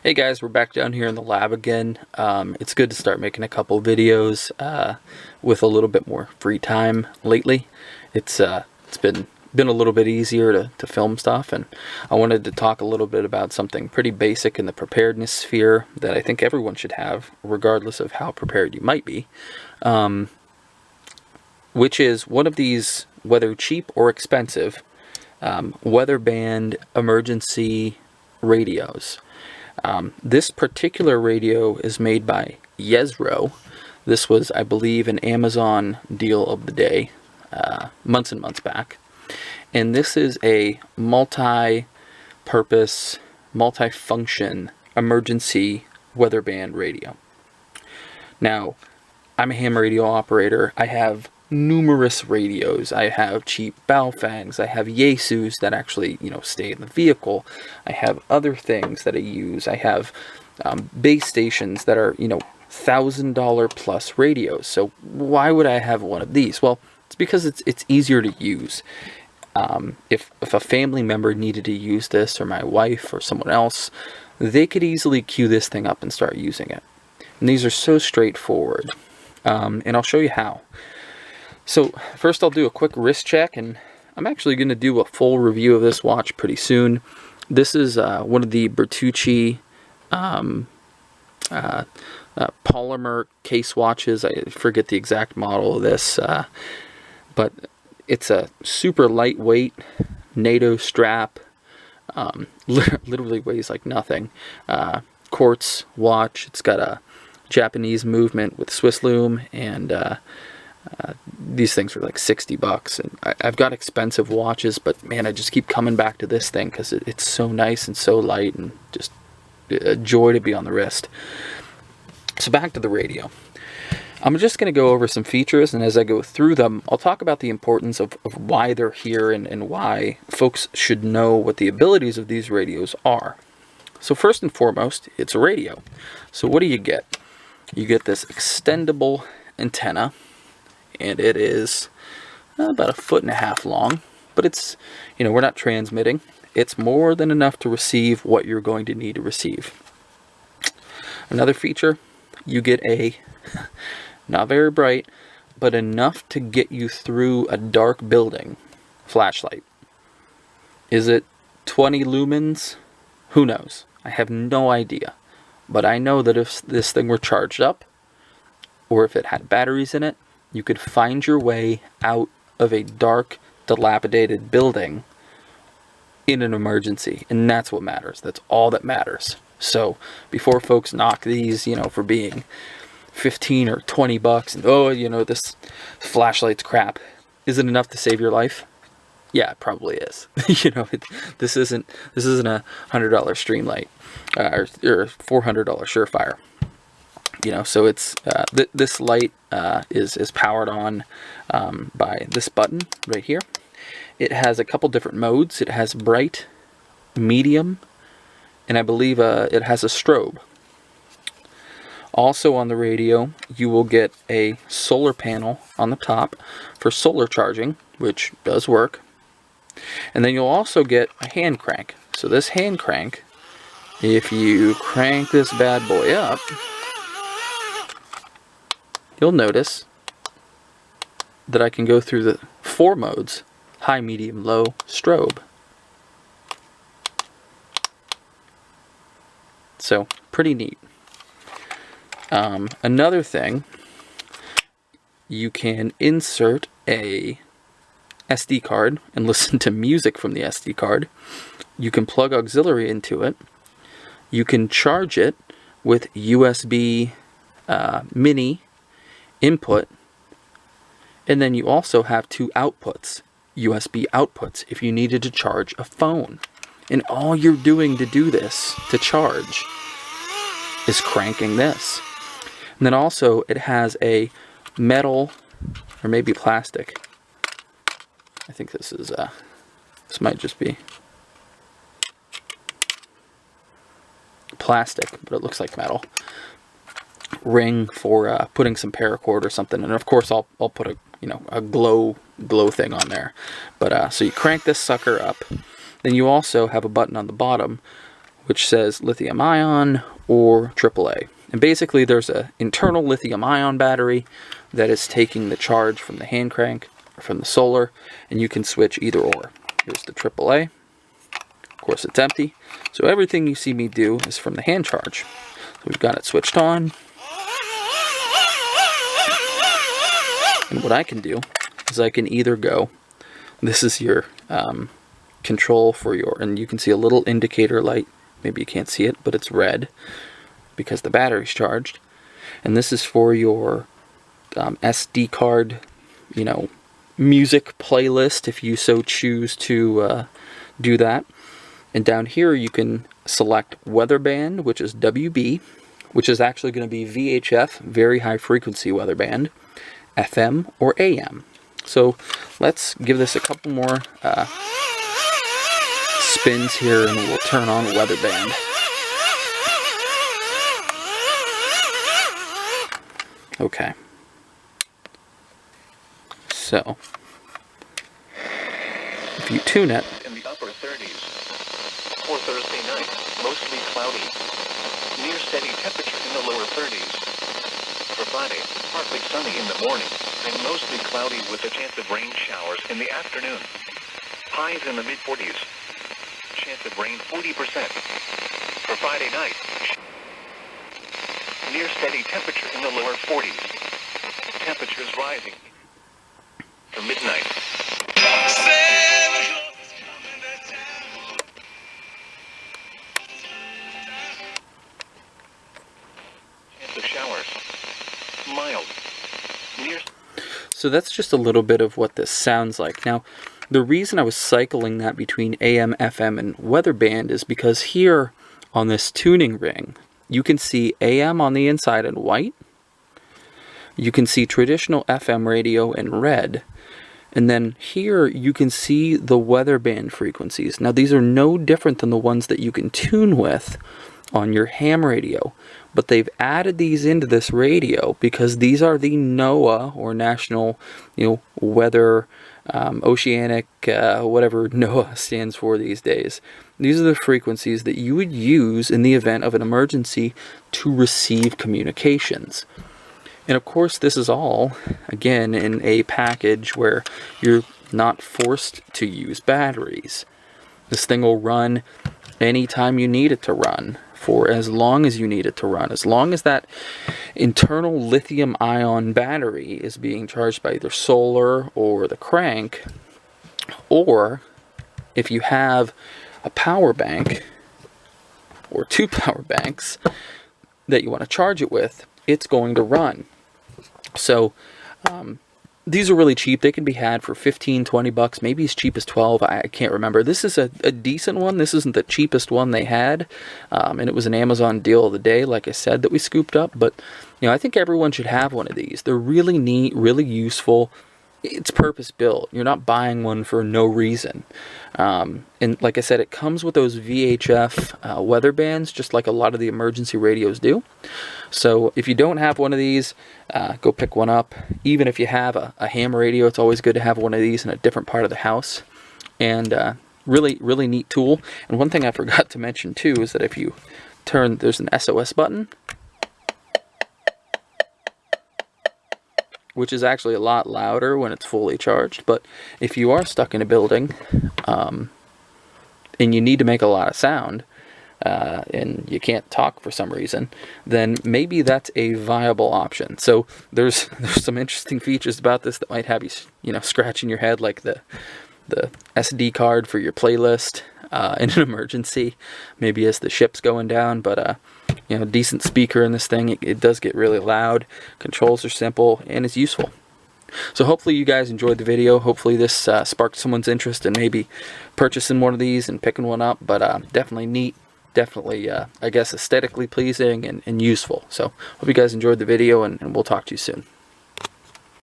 Hey guys, we're back down here in the lab again. It's good to start making a couple videos with a little bit more free time lately. It's been a little bit easier to film stuff, and I wanted to talk a little bit about something pretty basic in the preparedness sphere that I think everyone should have, regardless of how prepared you might be, which is one of these, whether cheap or expensive, weather band emergency radios. This particular radio is made by Yesro. This was, I believe, an Amazon deal of the day, months and months back. And this is a multi-purpose, multi-function emergency weather band radio. Now, I'm a ham radio operator. I have numerous radios. I have cheap Baofangs. I have Yaesus that actually, stay in the vehicle. I have other things that I use. I have base stations that are, $1,000 plus radios. So why would I have one of these? Well, it's because it's easier to use. If a family member needed to use this, or my wife or someone else, they could easily queue this thing up and start using it. And these are so straightforward. And I'll show you how. So first I'll do a quick wrist check, and I'm actually going to do a full review of this watch pretty soon. This is one of the Bertucci polymer case watches. I forget the exact model of this, but it's a super lightweight NATO strap. Literally weighs like nothing. Quartz watch. It's got a Japanese movement with Swiss loom, and these things are like $60, and I've got expensive watches, but man, I just keep coming back to this thing because it's so nice and so light, and just a joy to be on the wrist. So back to the radio. I'm just going to go over some features, and as I go through them, I'll talk about the importance of why they're here and why folks should know what the abilities of these radios are. So first and foremost, it's a radio. So what do you get? You get this extendable antenna, and it is about 1.5 feet long, but it's, we're not transmitting. It's more than enough to receive what you're going to need to receive. Another feature, you get a, not very bright, but enough to get you through a dark building flashlight. Is it 20 lumens? Who knows? I have no idea. But I know that if this thing were charged up, or if it had batteries in it, you could find your way out of a dark, dilapidated building in an emergency. And that's what matters. That's all that matters. So before folks knock these, for being 15 or 20 bucks, and this flashlight's crap, is it enough to save your life? Yeah, it probably is. This isn't a $100 Streamlight or $400 Surefire. So it's this light is powered on by this button right here. It has a couple different modes. It has bright, medium, and I believe it has a strobe. Also on the radio, you will get a solar panel on the top for solar charging, which does work. And then you'll also get a hand crank. So this hand crank, if you crank this bad boy up, you'll notice that I can go through the 4 modes: high, medium, low, strobe. So pretty neat. Another thing, you can insert a SD card and listen to music from the SD card. You can plug auxiliary into it. You can charge it with USB mini input, and then you also have 2 outputs, USB outputs, if you needed to charge a phone. And all you're doing to do this, to charge, is cranking this. And then also it has a metal, or maybe plastic, I think this is this might just be plastic, but it looks like metal, ring for putting some paracord or something. And of course I'll put a glow thing on there. But so you crank this sucker up. Then you also have a button on the bottom which says lithium ion or AAA. And basically there's an internal lithium ion battery that is taking the charge from the hand crank or from the solar, and you can switch either or. Here's the AAA. Of course it's empty, so everything you see me do is from the hand charge. So we've got it switched on. And what I can do is I can either go, this is your control for your, and you can see a little indicator light. Maybe you can't see it, but it's red because the battery's charged. And this is for your SD card, you know, music playlist if you so choose to do that. And down here you can select weather band, which is WB, which is actually going to be VHF, very high frequency weather band, FM or AM. So let's give this a couple more spins here and we'll turn on weather band. Okay. So if you tune it, in the upper 30s. For Thursday night, mostly cloudy. Near steady temperature in the lower 30s. For Friday, partly sunny in the morning, and mostly cloudy with a chance of rain showers in the afternoon. Highs in the mid-40s. Chance of rain 40%. For Friday night, near steady temperature in the lower 40s. Temperatures rising for midnight. Chance of showers. Mild. Near. So that's just a little bit of what this sounds like. Now, the reason I was cycling that between AM, FM, and weather band is because here on this tuning ring, you can see AM on the inside in white. You can see traditional FM radio in red. And then here you can see the weather band frequencies. Now these are no different than the ones that you can tune with on your ham radio. But they've added these into this radio because these are the NOAA or National, Weather, Oceanic, whatever NOAA stands for these days. These are the frequencies that you would use in the event of an emergency to receive communications. And of course this is all, again, in a package where you're not forced to use batteries. This thing will run anytime you need it to run, for as long as you need it to run. As long as that internal lithium ion battery is being charged by either solar or the crank, or if you have a power bank or two power banks that you want to charge it with, it's going to run. So these are really cheap. They can be had for 15, 20 bucks, maybe as cheap as 12. I can't remember. This is a decent one. This isn't the cheapest one they had. And it was an Amazon deal of the day, like I said, that we scooped up. But, I think everyone should have one of these. They're really neat, really useful. It's purpose built. You're not buying one for no reason. And like I said, it comes with those VHF weather bands, just like a lot of the emergency radios do. So if you don't have one of these, go pick one up. Even if you have a ham radio, it's always good to have one of these in a different part of the house. And really, really neat tool. And one thing I forgot to mention too is that if you turn, there's an SOS button, which is actually a lot louder when it's fully charged. But if you are stuck in a building and you need to make a lot of sound and you can't talk for some reason, then maybe that's a viable option. So there's some interesting features about this that might have you scratching your head, like the SD card for your playlist in an emergency, maybe as the ship's going down. But decent speaker in this thing. It does get really loud. Controls are simple and it's useful. So hopefully you guys enjoyed the video. Hopefully this sparked someone's interest in maybe purchasing one of these and picking one up. But definitely neat. Definitely, I guess, aesthetically pleasing and useful. So hope you guys enjoyed the video, and we'll talk to you soon.